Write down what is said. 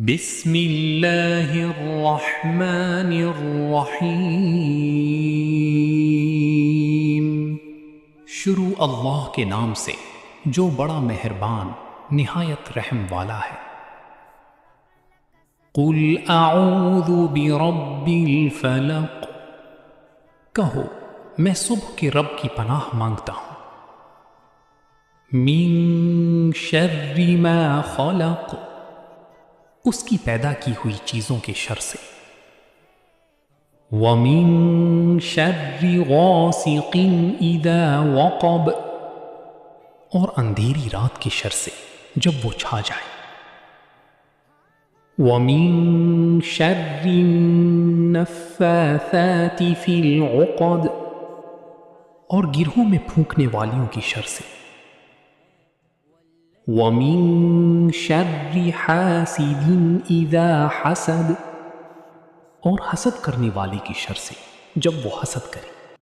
بسم اللہ الرحمن الرحیم۔ شروع اللہ کے نام سے جو بڑا مہربان نہایت رحم والا ہے۔ قل اعوذ برب الفلق، کہو میں صبح کے رب کی پناہ مانگتا ہوں۔ من شر ما خلق، اس کی پیدا کی ہوئی چیزوں کے شر سے۔ وَمِن شَرِّ غَاسِقٍ إِذَا وَقَبَ، اور اندھیری رات کے شر سے جب وہ چھا جائے۔ وَمِن شَرِّ النَّفَّاثَاتِ فِي الْعُقَدِ، اور گرہوں میں پھونکنے والیوں کی شر سے۔ وَمِن شَرِّ حَاسِدٍ إِذَا حَسَدَ، اور حسد کرنے والے کی شر سے جب وہ حسد کرے۔